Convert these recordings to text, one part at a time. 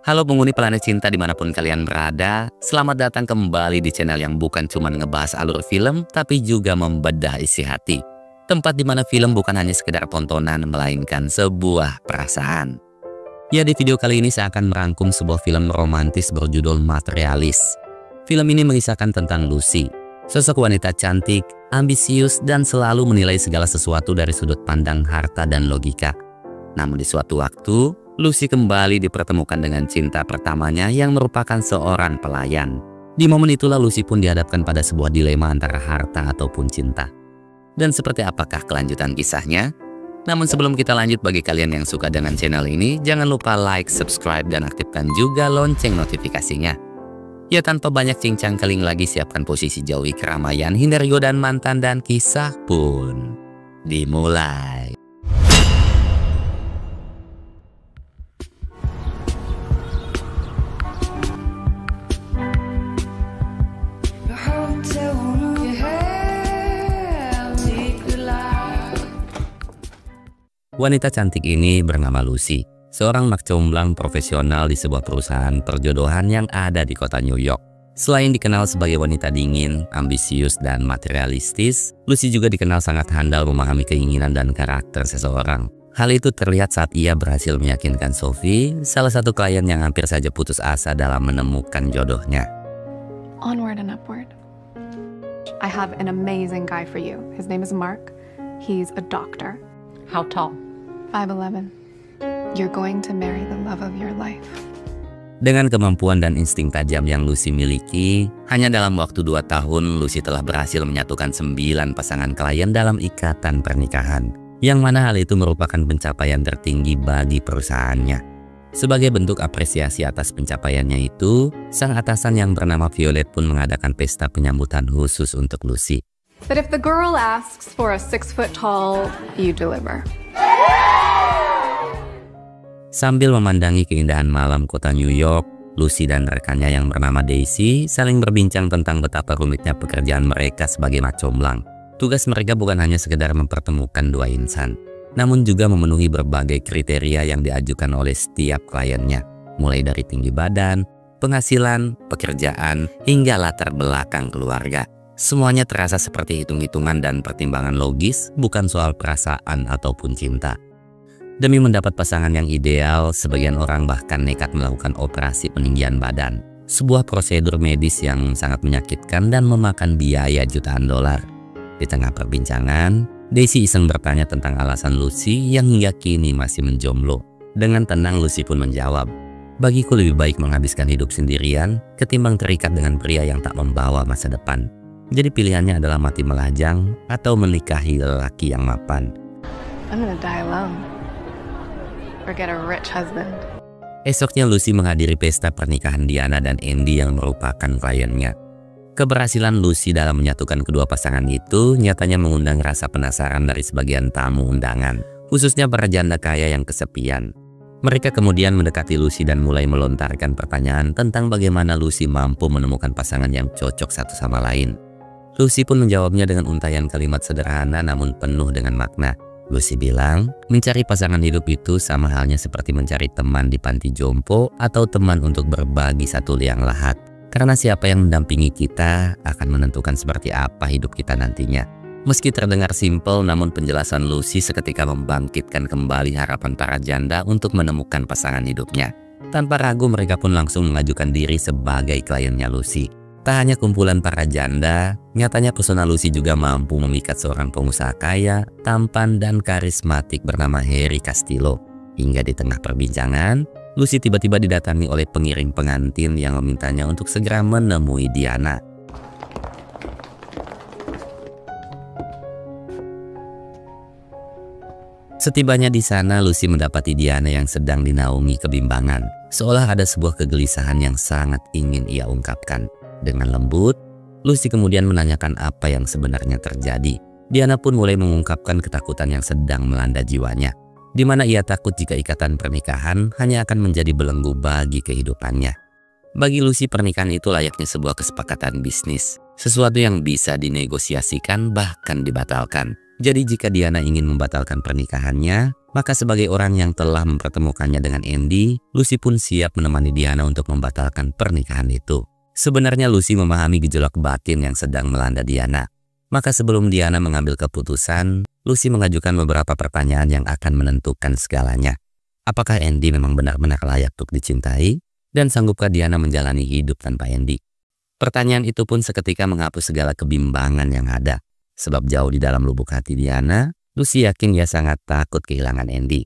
Halo penghuni planet cinta dimanapun kalian berada, selamat datang kembali di channel yang bukan cuma ngebahas alur film, tapi juga membedah isi hati. Tempat dimana film bukan hanya sekedar tontonan, melainkan sebuah perasaan. Ya, di video kali ini saya akan merangkum sebuah film romantis berjudul Materialis. Film ini mengisahkan tentang Lucy, sosok wanita cantik, ambisius, dan selalu menilai segala sesuatu dari sudut pandang harta dan logika. Namun di suatu waktu, Lucy kembali dipertemukan dengan cinta pertamanya yang merupakan seorang pelayan. Di momen itulah Lucy pun dihadapkan pada sebuah dilema antara harta ataupun cinta. Dan seperti apakah kelanjutan kisahnya? Namun sebelum kita lanjut, bagi kalian yang suka dengan channel ini, jangan lupa like, subscribe, dan aktifkan juga lonceng notifikasinya. Ya, tanpa banyak cincang keling lagi, siapkan posisi jauhi keramaian, hindari godaan mantan, dan kisah pun dimulai. Wanita cantik ini bernama Lucy, seorang makcomblang profesional di sebuah perusahaan perjodohan yang ada di kota New York. Selain dikenal sebagai wanita dingin, ambisius, dan materialistis, Lucy juga dikenal sangat handal memahami keinginan dan karakter seseorang. Hal itu terlihat saat ia berhasil meyakinkan Sophie, salah satu klien yang hampir saja putus asa dalam menemukan jodohnya. Onward and upward. I have an amazing guy for you. His name is Mark. He's a doctor. How tall? 5'11". You're going to marry the love of your life. Dengan kemampuan dan insting tajam yang Lucy miliki, hanya dalam waktu 2 tahun Lucy telah berhasil menyatukan 9 pasangan klien dalam ikatan pernikahan, yang mana hal itu merupakan pencapaian tertinggi bagi perusahaannya. Sebagai bentuk apresiasi atas pencapaiannya itu, sang atasan yang bernama Violet pun mengadakan pesta penyambutan khusus untuk Lucy. But if the girl asks for a 6-foot-tall, you deliver. Sambil memandangi keindahan malam kota New York, Lucy dan rekannya yang bernama Daisy saling berbincang tentang betapa rumitnya pekerjaan mereka sebagai makcomblang. Tugas mereka bukan hanya sekedar mempertemukan 2 insan, namun juga memenuhi berbagai kriteria yang diajukan oleh setiap kliennya, mulai dari tinggi badan, penghasilan, pekerjaan, hingga latar belakang keluarga. Semuanya terasa seperti hitung-hitungan dan pertimbangan logis, bukan soal perasaan ataupun cinta. Demi mendapat pasangan yang ideal, sebagian orang bahkan nekat melakukan operasi peninggian badan. Sebuah prosedur medis yang sangat menyakitkan dan memakan biaya jutaan dolar. Di tengah perbincangan, Daisy iseng bertanya tentang alasan Lucy yang hingga kini masih menjomblo. Dengan tenang Lucy pun menjawab, "Bagiku lebih baik menghabiskan hidup sendirian ketimbang terikat dengan pria yang tak membawa masa depan. Jadi pilihannya adalah mati melajang atau menikahi lelaki yang mapan." I'm gonna die alone. Or get a rich husband. Esoknya Lucy menghadiri pesta pernikahan Diana dan Andy yang merupakan kliennya. Keberhasilan Lucy dalam menyatukan kedua pasangan itu nyatanya mengundang rasa penasaran dari sebagian tamu undangan, khususnya para janda kaya yang kesepian. Mereka kemudian mendekati Lucy dan mulai melontarkan pertanyaan tentang bagaimana Lucy mampu menemukan pasangan yang cocok satu sama lain. Lucy pun menjawabnya dengan untayan kalimat sederhana namun penuh dengan makna. Lucy bilang, mencari pasangan hidup itu sama halnya seperti mencari teman di panti jompo atau teman untuk berbagi satu liang lahat. Karena siapa yang mendampingi kita akan menentukan seperti apa hidup kita nantinya. Meski terdengar simpel, namun penjelasan Lucy seketika membangkitkan kembali harapan para janda untuk menemukan pasangan hidupnya. Tanpa ragu mereka pun langsung mengajukan diri sebagai kliennya Lucy. Tak hanya kumpulan para janda, nyatanya pesona Lucy juga mampu memikat seorang pengusaha kaya, tampan, dan karismatik bernama Harry Castillo. Hingga di tengah perbincangan, Lucy tiba-tiba didatangi oleh pengiring pengantin yang memintanya untuk segera menemui Diana. Setibanya di sana, Lucy mendapati Diana yang sedang dinaungi kebimbangan, seolah ada sebuah kegelisahan yang sangat ingin ia ungkapkan. Dengan lembut, Lucy kemudian menanyakan apa yang sebenarnya terjadi. Diana pun mulai mengungkapkan ketakutan yang sedang melanda jiwanya, di mana ia takut jika ikatan pernikahan hanya akan menjadi belenggu bagi kehidupannya. Bagi Lucy, pernikahan itu layaknya sebuah kesepakatan bisnis, sesuatu yang bisa dinegosiasikan bahkan dibatalkan. Jadi jika Diana ingin membatalkan pernikahannya, maka sebagai orang yang telah mempertemukannya dengan Andy, Lucy pun siap menemani Diana untuk membatalkan pernikahan itu. Sebenarnya Lucy memahami gejolak batin yang sedang melanda Diana. Maka sebelum Diana mengambil keputusan, Lucy mengajukan beberapa pertanyaan yang akan menentukan segalanya. Apakah Andy memang benar-benar layak untuk dicintai? Dan sanggupkah Diana menjalani hidup tanpa Andy? Pertanyaan itu pun seketika menghapus segala kebimbangan yang ada. Sebab jauh di dalam lubuk hati Diana, Lucy yakin ia sangat takut kehilangan Andy.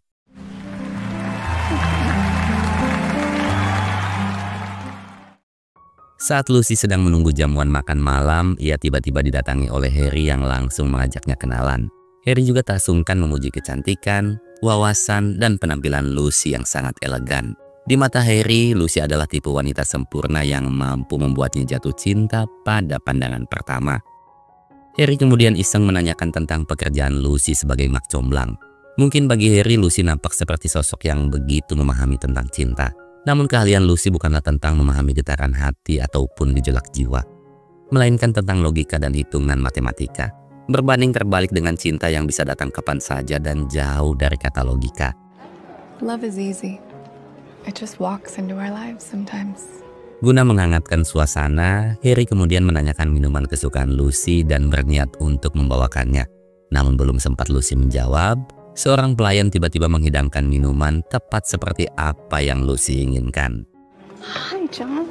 Saat Lucy sedang menunggu jamuan makan malam, ia tiba-tiba didatangi oleh Harry yang langsung mengajaknya kenalan. Harry juga tak sungkan memuji kecantikan, wawasan, dan penampilan Lucy yang sangat elegan. Di mata Harry, Lucy adalah tipe wanita sempurna yang mampu membuatnya jatuh cinta pada pandangan pertama. Harry kemudian iseng menanyakan tentang pekerjaan Lucy sebagai mak comblang. Mungkin bagi Harry, Lucy nampak seperti sosok yang begitu memahami tentang cinta. Namun keahlian Lucy bukanlah tentang memahami getaran hati ataupun gejolak jiwa, melainkan tentang logika dan hitungan matematika. Berbanding terbalik dengan cinta yang bisa datang kapan saja dan jauh dari kata logika. Love is easy. It just walks into our lives sometimes. Guna menghangatkan suasana, Harry kemudian menanyakan minuman kesukaan Lucy dan berniat untuk membawakannya. Namun belum sempat Lucy menjawab, seorang pelayan tiba-tiba menghidangkan minuman tepat seperti apa yang Lucy inginkan. Hi, John.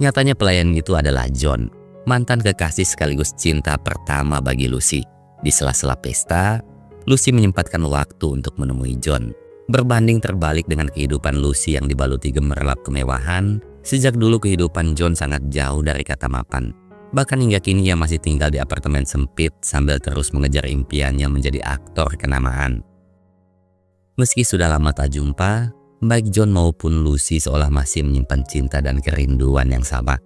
Nyatanya pelayan itu adalah John, mantan kekasih sekaligus cinta pertama bagi Lucy. Di sela-sela pesta, Lucy menyempatkan waktu untuk menemui John. Berbanding terbalik dengan kehidupan Lucy yang dibaluti gemerlap kemewahan, sejak dulu kehidupan John sangat jauh dari kata mapan. Bahkan hingga kini ia masih tinggal di apartemen sempit sambil terus mengejar impiannya menjadi aktor kenamaan. Meski sudah lama tak jumpa, baik John maupun Lucy seolah masih menyimpan cinta dan kerinduan yang sama.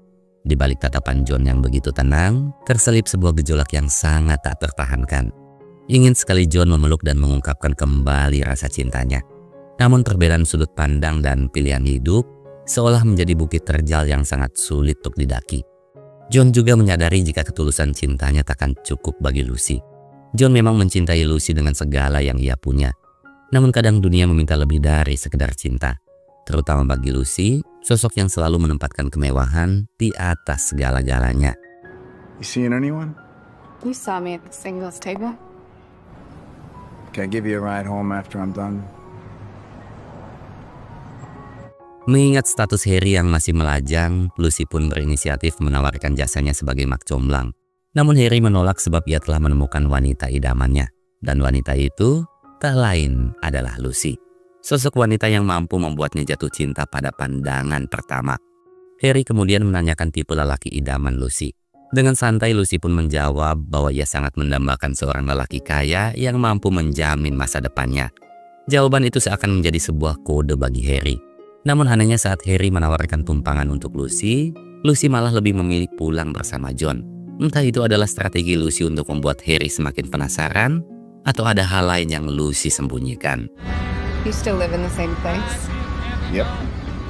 Di balik tatapan John yang begitu tenang, terselip sebuah gejolak yang sangat tak tertahankan. Ingin sekali John memeluk dan mengungkapkan kembali rasa cintanya. Namun perbedaan sudut pandang dan pilihan hidup seolah menjadi bukit terjal yang sangat sulit untuk didaki. John juga menyadari jika ketulusan cintanya takkan cukup bagi Lucy. John memang mencintai Lucy dengan segala yang ia punya. Namun kadang dunia meminta lebih dari sekedar cinta. Terutama bagi Lucy, sosok yang selalu menempatkan kemewahan di atas segala-galanya. You seeing anyone? You saw me at the singles table. Can I give you a ride home after I'm done? Mengingat status Harry yang masih melajang, Lucy pun berinisiatif menawarkan jasanya sebagai mak comblang. Namun Harry menolak sebab ia telah menemukan wanita idamannya. Dan wanita itu tak lain adalah Lucy. Sosok wanita yang mampu membuatnya jatuh cinta pada pandangan pertama. Harry kemudian menanyakan tipe lelaki idaman Lucy. Dengan santai Lucy pun menjawab bahwa ia sangat mendambakan seorang lelaki kaya yang mampu menjamin masa depannya. Jawaban itu seakan menjadi sebuah kode bagi Harry. Namun anehnya saat Harry menawarkan tumpangan untuk Lucy, Lucy malah lebih memilih pulang bersama John. Entah itu adalah strategi Lucy untuk membuat Harry semakin penasaran, atau ada hal lain yang Lucy sembunyikan. You still live in the same place? Yep.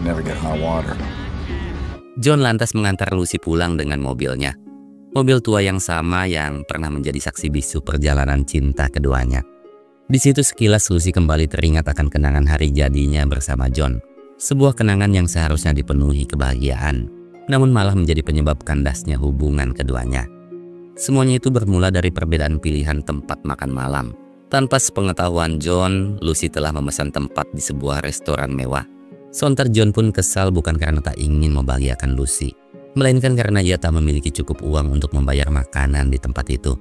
Never get hot water. John lantas mengantar Lucy pulang dengan mobilnya. Mobil tua yang sama yang pernah menjadi saksi bisu perjalanan cinta keduanya. Di situ sekilas Lucy kembali teringat akan kenangan hari jadinya bersama John. Sebuah kenangan yang seharusnya dipenuhi kebahagiaan, namun malah menjadi penyebab kandasnya hubungan keduanya. Semuanya itu bermula dari perbedaan pilihan tempat makan malam. Tanpa sepengetahuan John, Lucy telah memesan tempat di sebuah restoran mewah. Sontar John pun kesal bukan karena tak ingin membahagiakan Lucy, melainkan karena ia tak memiliki cukup uang untuk membayar makanan di tempat itu.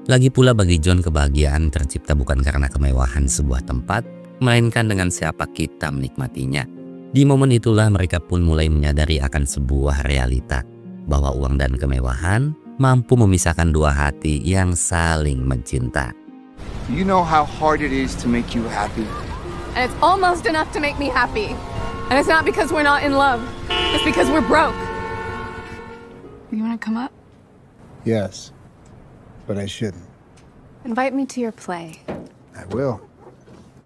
Lagi pula bagi John kebahagiaan tercipta bukan karena kemewahan sebuah tempat, melainkan dengan siapa kita menikmatinya. Di momen itulah mereka pun mulai menyadari akan sebuah realita, bahwa uang dan kemewahan mampu memisahkan dua hati yang saling mencinta. You know how hard it is to make you happy? And it's almost enough to make me happy. And it's not because we're not in love. It's because we're broke. You wanna come up? Yes, but I shouldn't. Invite me to your play. I will.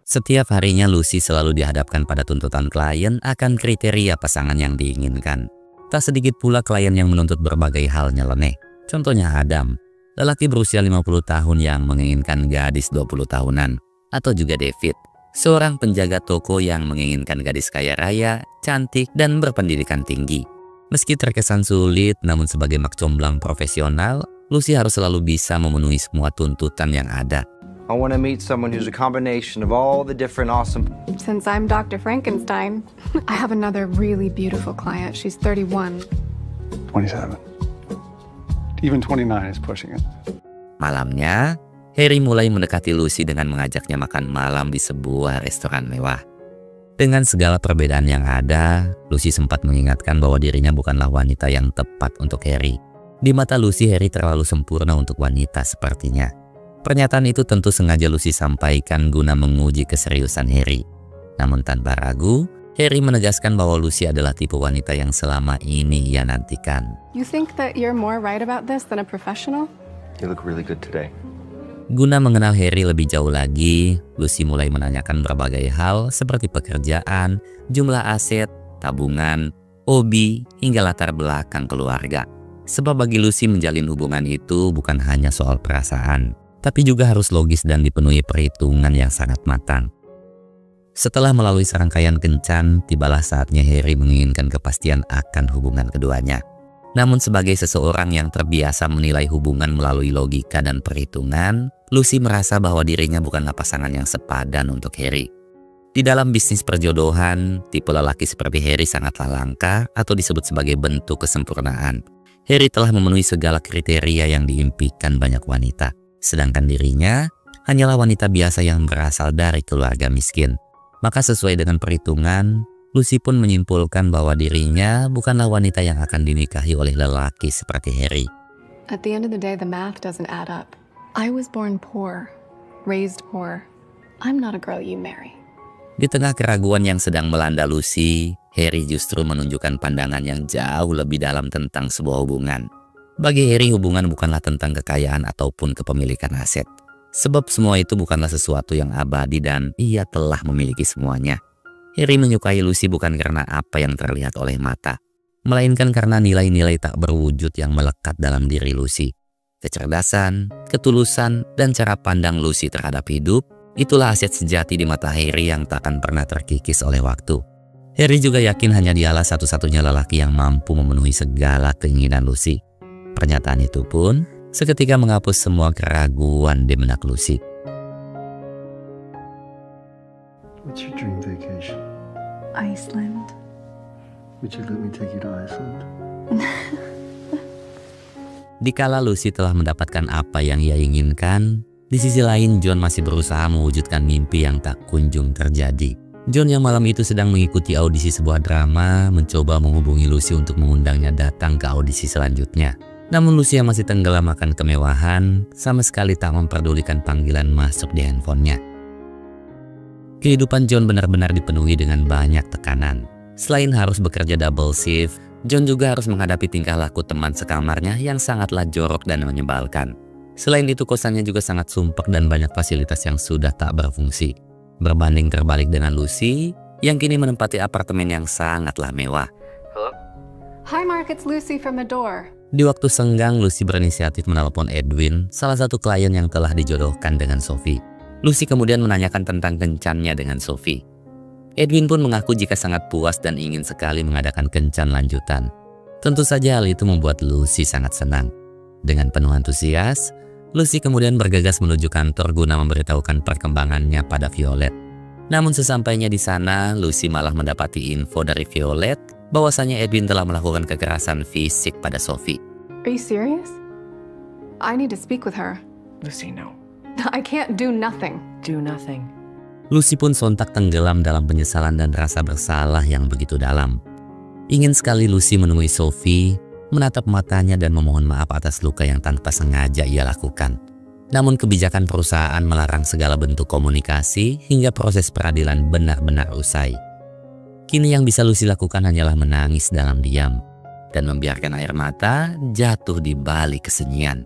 Setiap harinya Lucy selalu dihadapkan pada tuntutan klien akan kriteria pasangan yang diinginkan. Tak sedikit pula klien yang menuntut berbagai hal nyeleneh. Contohnya Adam, lelaki berusia 50 tahun yang menginginkan gadis 20 tahunan. Atau juga David, seorang penjaga toko yang menginginkan gadis kaya raya, cantik, dan berpendidikan tinggi. Meski terkesan sulit, namun sebagai mak comblang profesional, Lucy harus selalu bisa memenuhi semua tuntutan yang ada. I want to meet someone who's a combination of all the different awesome... Since I'm Dr. Frankenstein, I have another really beautiful client. She's 31. 27. Even 29 is pushing it. Malamnya, Harry mulai mendekati Lucy dengan mengajaknya makan malam di sebuah restoran mewah. Dengan segala perbedaan yang ada, Lucy sempat mengingatkan bahwa dirinya bukanlah wanita yang tepat untuk Harry. Di mata Lucy, Harry terlalu sempurna untuk wanita sepertinya. Pernyataan itu tentu sengaja Lucy sampaikan guna menguji keseriusan Harry. Namun tanpa ragu, Harry menegaskan bahwa Lucy adalah tipe wanita yang selama ini ia nantikan. You think that you're more right about this than a professional? You look really good today. Guna mengenal Harry lebih jauh lagi, Lucy mulai menanyakan berbagai hal seperti pekerjaan, jumlah aset, tabungan, hobi, hingga latar belakang keluarga. Sebab bagi Lucy menjalin hubungan itu bukan hanya soal perasaan, tapi juga harus logis dan dipenuhi perhitungan yang sangat matang. Setelah melalui serangkaian kencan, tibalah saatnya Harry menginginkan kepastian akan hubungan keduanya. Namun sebagai seseorang yang terbiasa menilai hubungan melalui logika dan perhitungan, Lucy merasa bahwa dirinya bukanlah pasangan yang sepadan untuk Harry. Di dalam bisnis perjodohan, tipe lelaki seperti Harry sangatlah langka atau disebut sebagai bentuk kesempurnaan. Harry telah memenuhi segala kriteria yang diimpikan banyak wanita, sedangkan dirinya hanyalah wanita biasa yang berasal dari keluarga miskin. Maka sesuai dengan perhitungan, Lucy pun menyimpulkan bahwa dirinya bukanlah wanita yang akan dinikahi oleh lelaki seperti Harry. At the end of the day, the math doesn't add up. I was born poor, raised poor. I'm not a girl you marry. Di tengah keraguan yang sedang melanda Lucy, Harry justru menunjukkan pandangan yang jauh lebih dalam tentang sebuah hubungan. Bagi Harry, hubungan bukanlah tentang kekayaan ataupun kepemilikan aset. Sebab semua itu bukanlah sesuatu yang abadi dan ia telah memiliki semuanya. Harry menyukai Lucy bukan karena apa yang terlihat oleh mata, melainkan karena nilai-nilai tak berwujud yang melekat dalam diri Lucy. Kecerdasan, ketulusan, dan cara pandang Lucy terhadap hidup, itulah aset sejati di mata Harry yang tak akan pernah terkikis oleh waktu. Harry juga yakin hanya dialah satu-satunya lelaki yang mampu memenuhi segala keinginan Lucy. Pernyataan itu pun seketika menghapus semua keraguan di benak Lucy. What's your dream vacation? Iceland. Would you let me take you to Iceland? Dikala Lucy telah mendapatkan apa yang ia inginkan, di sisi lain John masih berusaha mewujudkan mimpi yang tak kunjung terjadi. John yang malam itu sedang mengikuti audisi sebuah drama, mencoba menghubungi Lucy untuk mengundangnya datang ke audisi selanjutnya. Namun Lucy yang masih tenggelam akan kemewahan, sama sekali tak memperdulikan panggilan masuk di handphonenya. Kehidupan John benar-benar dipenuhi dengan banyak tekanan. Selain harus bekerja double shift, John juga harus menghadapi tingkah laku teman sekamarnya yang sangatlah jorok dan menyebalkan. Selain itu, kosannya juga sangat sumpek dan banyak fasilitas yang sudah tak berfungsi. Berbanding terbalik dengan Lucy, yang kini menempati apartemen yang sangatlah mewah. Hello? Hi Mark, it's Lucy from The Door. Di waktu senggang, Lucy berinisiatif menelpon Edwin, salah satu klien yang telah dijodohkan dengan Sophie. Lucy kemudian menanyakan tentang kencannya dengan Sophie. Edwin pun mengaku jika sangat puas dan ingin sekali mengadakan kencan lanjutan. Tentu saja hal itu membuat Lucy sangat senang. Dengan penuh antusias, Lucy kemudian bergegas menuju kantor guna memberitahukan perkembangannya pada Violet. Namun sesampainya di sana, Lucy malah mendapati info dari Violet bahwasanya Edwin telah melakukan kekerasan fisik pada Sophie. Are you serious? I need to speak with her. Lucy, no. I can't do nothing. Do nothing. Lucy pun sontak tenggelam dalam penyesalan dan rasa bersalah yang begitu dalam. Ingin sekali Lucy menemui Sophie, menatap matanya dan memohon maaf atas luka yang tanpa sengaja ia lakukan. Namun kebijakan perusahaan melarang segala bentuk komunikasi hingga proses peradilan benar-benar usai. Kini yang bisa Lucy lakukan hanyalah menangis dalam diam dan membiarkan air mata jatuh di balik kesunyian.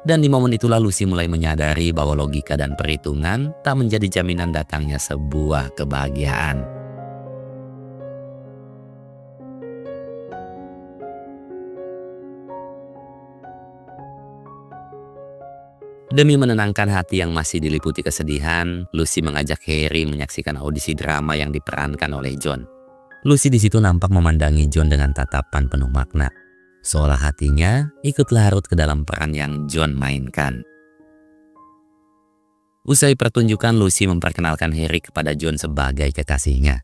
Dan di momen itulah Lucy mulai menyadari bahwa logika dan perhitungan tak menjadi jaminan datangnya sebuah kebahagiaan. Demi menenangkan hati yang masih diliputi kesedihan, Lucy mengajak Harry menyaksikan audisi drama yang diperankan oleh John. Lucy di situ nampak memandangi John dengan tatapan penuh makna, seolah hatinya ikut larut ke dalam peran yang John mainkan. Usai pertunjukan, Lucy memperkenalkan Harry kepada John sebagai kekasihnya.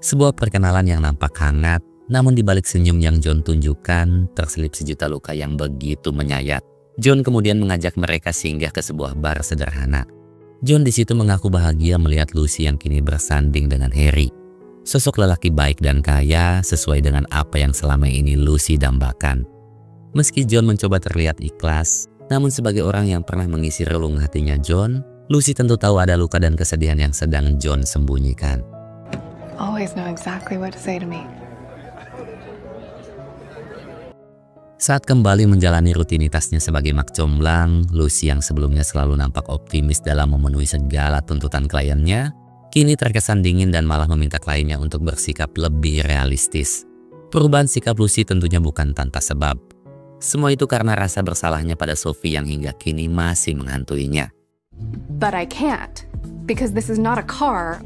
Sebuah perkenalan yang nampak hangat, namun di balik senyum yang John tunjukkan terselip sejuta luka yang begitu menyayat. John kemudian mengajak mereka singgah ke sebuah bar sederhana. John di situ mengaku bahagia melihat Lucy yang kini bersanding dengan Harry. Sosok lelaki baik dan kaya sesuai dengan apa yang selama ini Lucy dambakan. Meski John mencoba terlihat ikhlas, namun sebagai orang yang pernah mengisi relung hatinya John, Lucy tentu tahu ada luka dan kesedihan yang sedang John sembunyikan. Always know exactly what to say to me. Saat kembali menjalani rutinitasnya sebagai mak comblang, Lucy yang sebelumnya selalu nampak optimis dalam memenuhi segala tuntutan kliennya, kini terkesan dingin dan malah meminta kliennya untuk bersikap lebih realistis. Perubahan sikap Lucy tentunya bukan tanpa sebab. Semua itu karena rasa bersalahnya pada Sophie yang hingga kini masih menghantuinya. But I can't, because this is not a car.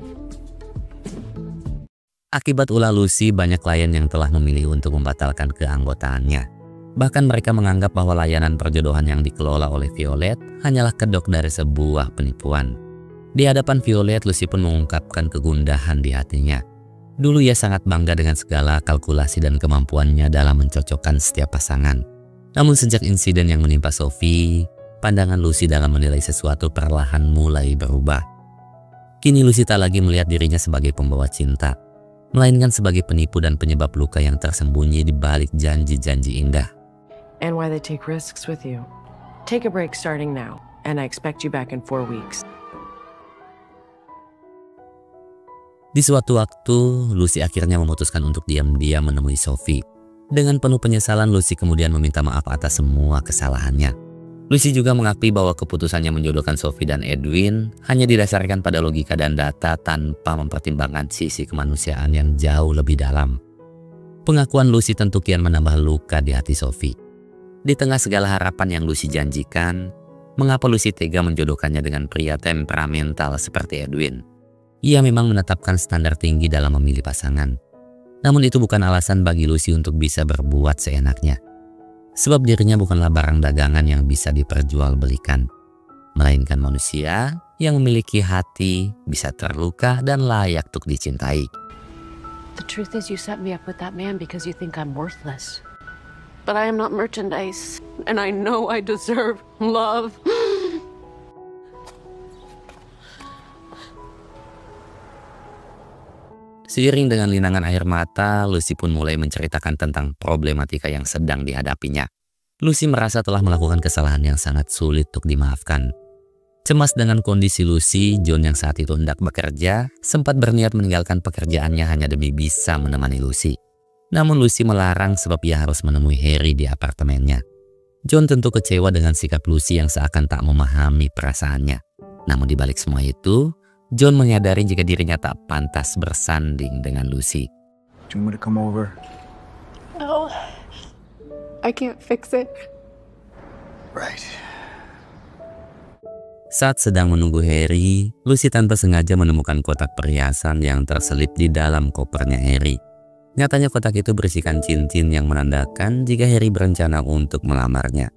Akibat ulah Lucy, banyak klien yang telah memilih untuk membatalkan keanggotaannya. Bahkan mereka menganggap bahwa layanan perjodohan yang dikelola oleh Violet hanyalah kedok dari sebuah penipuan. Di hadapan Violet, Lucy pun mengungkapkan kegundahan di hatinya. Dulu ia sangat bangga dengan segala kalkulasi dan kemampuannya dalam mencocokkan setiap pasangan. Namun sejak insiden yang menimpa Sophie, pandangan Lucy dalam menilai sesuatu perlahan mulai berubah. Kini Lucy tak lagi melihat dirinya sebagai pembawa cinta, melainkan sebagai penipu dan penyebab luka yang tersembunyi di balik janji-janji indah. And why they take risks with you. Take a break starting now, and I expect you back in 4 weeks. Di suatu waktu, Lucy akhirnya memutuskan untuk diam-diam menemui Sophie. Dengan penuh penyesalan, Lucy kemudian meminta maaf atas semua kesalahannya. Lucy juga mengakui bahwa keputusannya menjodohkan Sophie dan Edwin hanya didasarkan pada logika dan data tanpa mempertimbangkan sisi kemanusiaan yang jauh lebih dalam. Pengakuan Lucy tentu kian menambah luka di hati Sophie. Di tengah segala harapan yang Lucy janjikan, mengapa Lucy tega menjodohkannya dengan pria temperamental seperti Edwin? Ia memang menetapkan standar tinggi dalam memilih pasangan. Namun itu bukan alasan bagi Lucy untuk bisa berbuat seenaknya. Sebab dirinya bukanlah barang dagangan yang bisa diperjualbelikan, melainkan manusia yang memiliki hati, bisa terluka dan layak untuk dicintai. The truth is you set me up with that man because you think I'm worthless. But I am not merchandise, and I know I deserve love. Seiring dengan linangan air mata, Lucy pun mulai menceritakan tentang problematika yang sedang dihadapinya. Lucy merasa telah melakukan kesalahan yang sangat sulit untuk dimaafkan. Cemas dengan kondisi Lucy, John yang saat itu hendak bekerja, sempat berniat meninggalkan pekerjaannya hanya demi bisa menemani Lucy. Namun Lucy melarang sebab ia harus menemui Harry di apartemennya. John tentu kecewa dengan sikap Lucy yang seakan tak memahami perasaannya. Namun di balik semua itu, John menyadari jika dirinya tak pantas bersanding dengan Lucy. Do you want me to come over? No, I can't fix it. Right. Saat sedang menunggu Harry, Lucy tanpa sengaja menemukan kotak perhiasan yang terselip di dalam kopernya Harry. Nyatanya kotak itu berisikan cincin yang menandakan jika Harry berencana untuk melamarnya.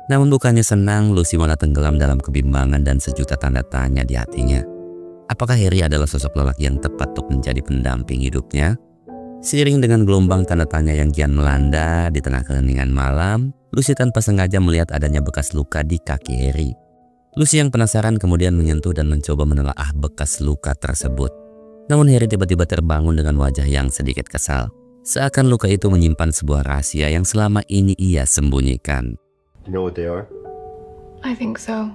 Namun bukannya senang, Lucy malah tenggelam dalam kebimbangan dan sejuta tanda tanya di hatinya. Apakah Harry adalah sosok lelaki yang tepat untuk menjadi pendamping hidupnya? Seiring dengan gelombang tanda tanya yang kian melanda di tengah keheningan malam, Lucy tanpa sengaja melihat adanya bekas luka di kaki Harry. Lucy yang penasaran kemudian menyentuh dan mencoba menelaah bekas luka tersebut. Namun Harry tiba-tiba terbangun dengan wajah yang sedikit kesal. Seakan luka itu menyimpan sebuah rahasia yang selama ini ia sembunyikan. You know what they are? I think so.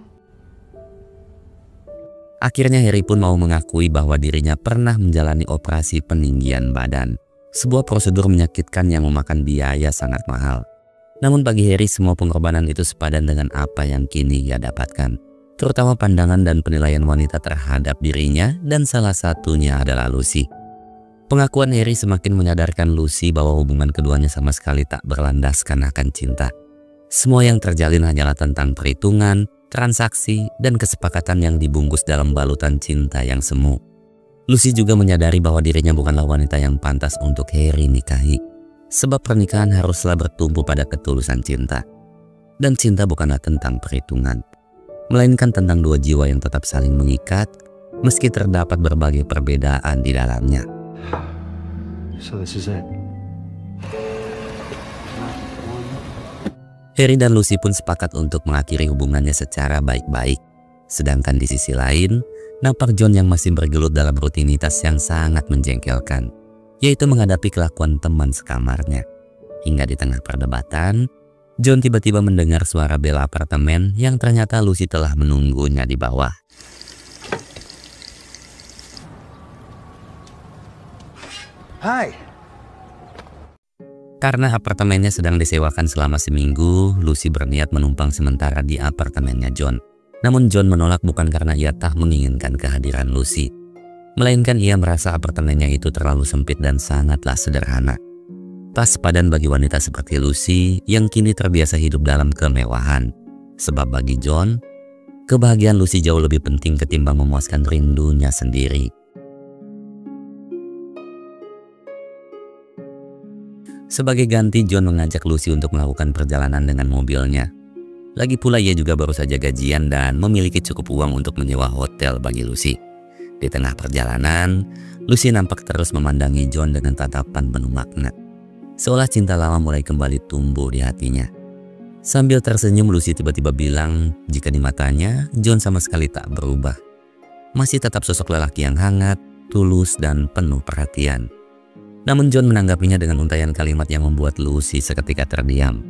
Akhirnya Harry pun mau mengakui bahwa dirinya pernah menjalani operasi peninggian badan. Sebuah prosedur menyakitkan yang memakan biaya sangat mahal. Namun bagi Harry semua pengorbanan itu sepadan dengan apa yang kini ia dapatkan. Terutama pandangan dan penilaian wanita terhadap dirinya dan salah satunya adalah Lucy. Pengakuan Harry semakin menyadarkan Lucy bahwa hubungan keduanya sama sekali tak berlandaskan akan cinta. Semua yang terjalin hanyalah tentang perhitungan, transaksi, dan kesepakatan yang dibungkus dalam balutan cinta yang semu. Lucy juga menyadari bahwa dirinya bukanlah wanita yang pantas untuk Harry nikahi. Sebab pernikahan haruslah bertumpu pada ketulusan cinta. Dan cinta bukanlah tentang perhitungan, melainkan tentang dua jiwa yang tetap saling mengikat meski terdapat berbagai perbedaan di dalamnya. So this is it. Harry dan Lucy pun sepakat untuk mengakhiri hubungannya secara baik-baik. Sedangkan di sisi lain, nampak John yang masih bergelut dalam rutinitas yang sangat menjengkelkan, yaitu menghadapi kelakuan teman sekamarnya. Hingga di tengah perdebatan, John tiba-tiba mendengar suara bel apartemen yang ternyata Lucy telah menunggunya di bawah. Hi. Karena apartemennya sedang disewakan selama seminggu, Lucy berniat menumpang sementara di apartemennya John. Namun John menolak bukan karena ia tak menginginkan kehadiran Lucy, melainkan ia merasa apartemennya itu terlalu sempit dan sangatlah sederhana. Pas padan bagi wanita seperti Lucy yang kini terbiasa hidup dalam kemewahan. Sebab bagi John, kebahagiaan Lucy jauh lebih penting ketimbang memuaskan rindunya sendiri. Sebagai ganti, John mengajak Lucy untuk melakukan perjalanan dengan mobilnya. Lagi pula ia juga baru saja gajian dan memiliki cukup uang untuk menyewa hotel bagi Lucy. Di tengah perjalanan, Lucy nampak terus memandangi John dengan tatapan penuh makna. Seolah cinta lama mulai kembali tumbuh di hatinya. Sambil tersenyum, Lucy tiba-tiba bilang jika di matanya John sama sekali tak berubah. Masih tetap sosok lelaki yang hangat, tulus, dan penuh perhatian. Namun John menanggapinya dengan untaian kalimat yang membuat Lucy seketika terdiam.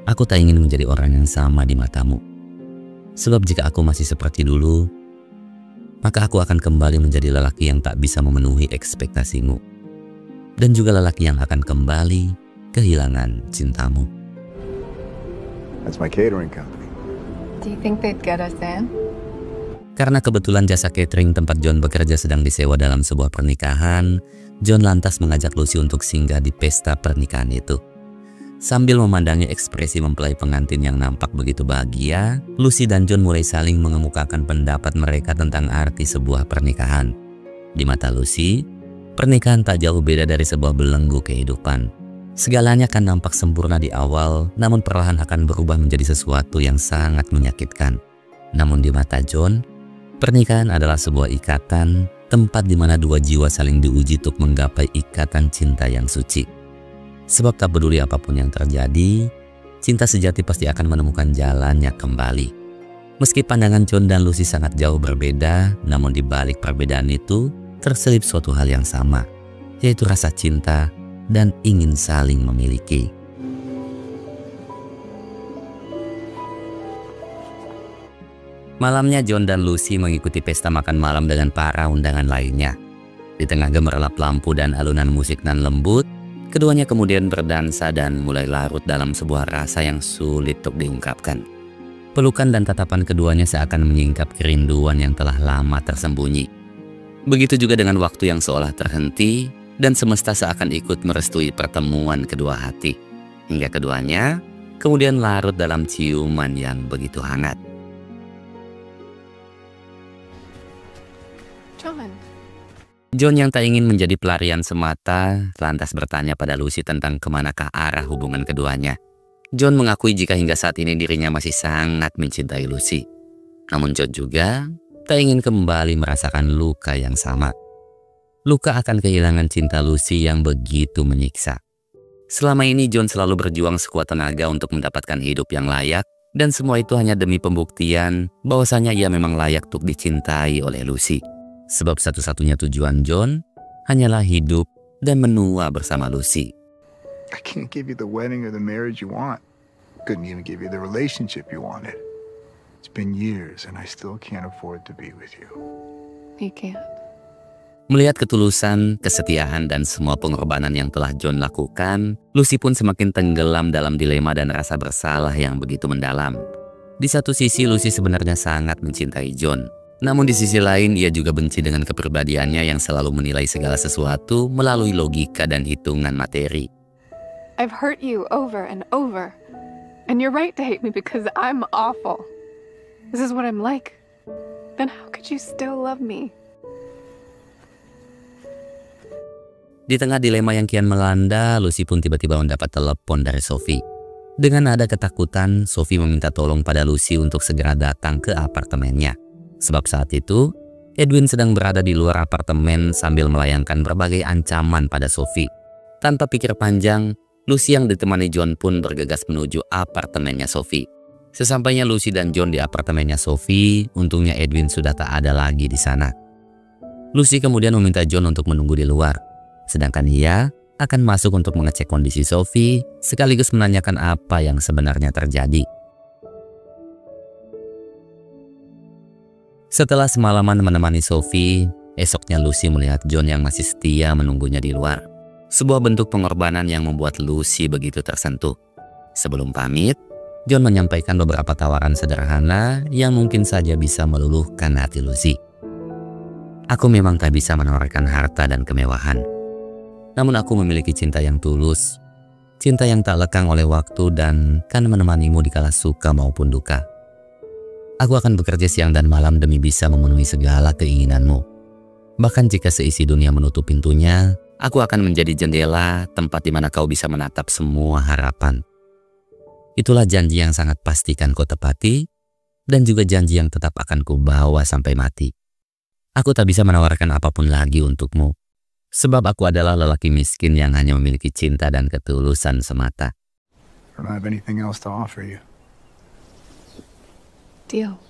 Aku tak ingin menjadi orang yang sama di matamu. Sebab jika aku masih seperti dulu, maka aku akan kembali menjadi lelaki yang tak bisa memenuhi ekspektasimu. Dan juga lelaki yang akan kembali kehilangan cintamu. That's my catering company. Do you think they'd get us in? Karena kebetulan jasa catering tempat John bekerja sedang disewa dalam sebuah pernikahan, John lantas mengajak Lucy untuk singgah di pesta pernikahan itu. Sambil memandangi ekspresi mempelai pengantin yang nampak begitu bahagia, Lucy dan John mulai saling mengemukakan pendapat mereka tentang arti sebuah pernikahan. Di mata Lucy, pernikahan tak jauh beda dari sebuah belenggu kehidupan. Segalanya kan nampak sempurna di awal, namun perlahan akan berubah menjadi sesuatu yang sangat menyakitkan. Namun di mata John, pernikahan adalah sebuah ikatan, tempat di mana dua jiwa saling diuji untuk menggapai ikatan cinta yang suci. Sebab tak peduli apapun yang terjadi, cinta sejati pasti akan menemukan jalannya kembali. Meski pandangan John dan Lucy sangat jauh berbeda, namun di balik perbedaan itu terselip suatu hal yang sama, yaitu rasa cinta dan ingin saling memiliki. Malamnya John dan Lucy mengikuti pesta makan malam dengan para undangan lainnya. Di tengah gemerlap lampu dan alunan musik nan lembut, keduanya kemudian berdansa dan mulai larut dalam sebuah rasa yang sulit untuk diungkapkan. Pelukan dan tatapan keduanya seakan menyingkap kerinduan yang telah lama tersembunyi. Begitu juga dengan waktu yang seolah terhenti dan semesta seakan ikut merestui pertemuan kedua hati. Hingga keduanya kemudian larut dalam ciuman yang begitu hangat. John yang tak ingin menjadi pelarian semata, lantas bertanya pada Lucy tentang kemanakah arah hubungan keduanya. John mengakui jika hingga saat ini dirinya masih sangat mencintai Lucy. Namun John juga tak ingin kembali merasakan luka yang sama. Luka akan kehilangan cinta Lucy yang begitu menyiksa. Selama ini John selalu berjuang sekuat tenaga untuk mendapatkan hidup yang layak, dan semua itu hanya demi pembuktian bahwasanya ia memang layak untuk dicintai oleh Lucy. Sebab satu-satunya tujuan John hanyalah hidup dan menua bersama Lucy. I can't give you the wedding or the marriage you want. Couldn't even give you the relationship you wanted. It's been years and I still can't afford to be with you. You can't. Melihat ketulusan, kesetiaan, dan semua pengorbanan yang telah John lakukan, Lucy pun semakin tenggelam dalam dilema dan rasa bersalah yang begitu mendalam. Di satu sisi Lucy sebenarnya sangat mencintai John. Namun di sisi lain ia juga benci dengan kepribadiannya yang selalu menilai segala sesuatu melalui logika dan hitungan materi. I've hurt you over and over. And you're right to hate me because I'm awful. This is what I'm like. Then how could you still love me? Di tengah dilema yang kian melanda, Lucy pun tiba-tiba mendapat telepon dari Sophie. Dengan nada ketakutan, Sophie meminta tolong pada Lucy untuk segera datang ke apartemennya. Sebab saat itu, Edwin sedang berada di luar apartemen sambil melayangkan berbagai ancaman pada Sophie. Tanpa pikir panjang, Lucy yang ditemani John pun bergegas menuju apartemennya Sophie. Sesampainya Lucy dan John di apartemennya Sophie, untungnya Edwin sudah tak ada lagi di sana. Lucy kemudian meminta John untuk menunggu di luar. Sedangkan ia akan masuk untuk mengecek kondisi Sophie sekaligus menanyakan apa yang sebenarnya terjadi. Setelah semalaman menemani Sophie, esoknya Lucy melihat John yang masih setia menunggunya di luar. Sebuah bentuk pengorbanan yang membuat Lucy begitu tersentuh. Sebelum pamit, John menyampaikan beberapa tawaran sederhana yang mungkin saja bisa meluluhkan hati Lucy. Aku memang tak bisa menawarkan harta dan kemewahan. Namun aku memiliki cinta yang tulus, cinta yang tak lekang oleh waktu dan kan menemanimu di kala suka maupun duka. Aku akan bekerja siang dan malam demi bisa memenuhi segala keinginanmu. Bahkan jika seisi dunia menutup pintunya, aku akan menjadi jendela tempat di mana kau bisa menatap semua harapan. Itulah janji yang sangat pastikan kau tepati dan juga janji yang tetap akan kubawa sampai mati. Aku tak bisa menawarkan apapun lagi untukmu. Sebab aku adalah lelaki miskin yang hanya memiliki cinta dan ketulusan semata. I don't have anything else to offer you. Deal.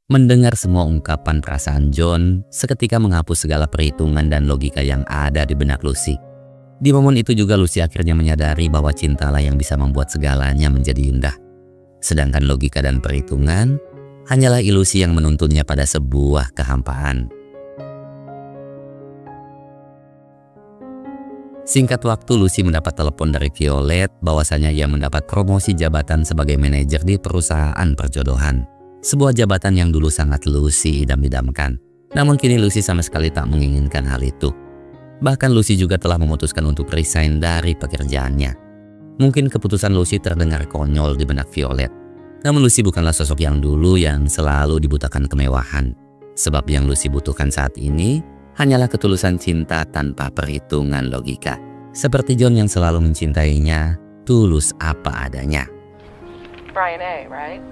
Mendengar semua ungkapan perasaan John, seketika menghapus segala perhitungan dan logika yang ada di benak Lucy. Di momen itu juga Lucy akhirnya menyadari bahwa cintalah yang bisa membuat segalanya menjadi indah. Sedangkan logika dan perhitungan hanyalah ilusi yang menuntunnya pada sebuah kehampaan. Singkat waktu, Lucy mendapat telepon dari Violet bahwasanya ia mendapat promosi jabatan sebagai manajer di perusahaan perjodohan. Sebuah jabatan yang dulu sangat Lucy idam-idamkan. Namun kini Lucy sama sekali tak menginginkan hal itu. Bahkan Lucy juga telah memutuskan untuk resign dari pekerjaannya. Mungkin keputusan Lucy terdengar konyol di benak Violet. Namun Lucy bukanlah sosok yang dulu yang selalu dibutakan kemewahan. Sebab yang Lucy butuhkan saat ini hanyalah ketulusan cinta tanpa perhitungan logika. Seperti John yang selalu mencintainya, tulus apa adanya. Brian A., right?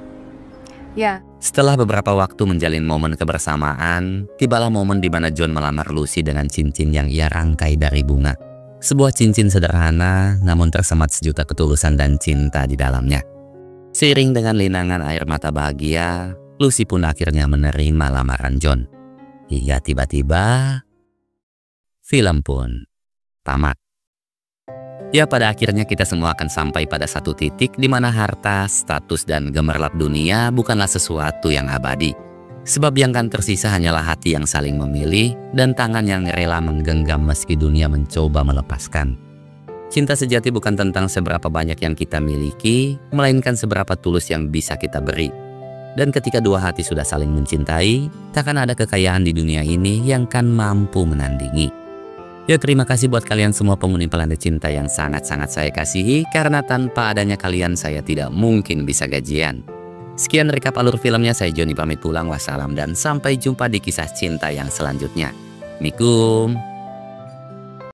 Yeah. Setelah beberapa waktu menjalin momen kebersamaan, tibalah momen di mana John melamar Lucy dengan cincin yang ia rangkai dari bunga. Sebuah cincin sederhana, namun tersemat sejuta ketulusan dan cinta di dalamnya. Seiring dengan linangan air mata bahagia, Lucy pun akhirnya menerima lamaran John. Hingga tiba-tiba, film pun tamat. Ya, pada akhirnya kita semua akan sampai pada satu titik di mana harta, status, dan gemerlap dunia bukanlah sesuatu yang abadi. Sebab yang akan tersisa hanyalah hati yang saling memilih dan tangan yang rela menggenggam meski dunia mencoba melepaskan. Cinta sejati bukan tentang seberapa banyak yang kita miliki, melainkan seberapa tulus yang bisa kita beri. Dan ketika dua hati sudah saling mencintai, takkan ada kekayaan di dunia ini yang kan mampu menandingi. Ya, terima kasih buat kalian semua penghuni Planet Cinta yang sangat-sangat saya kasihi, karena tanpa adanya kalian saya tidak mungkin bisa gajian. Sekian rekap alur filmnya, saya Joni pamit pulang, wassalam dan sampai jumpa di kisah cinta yang selanjutnya. Mikum.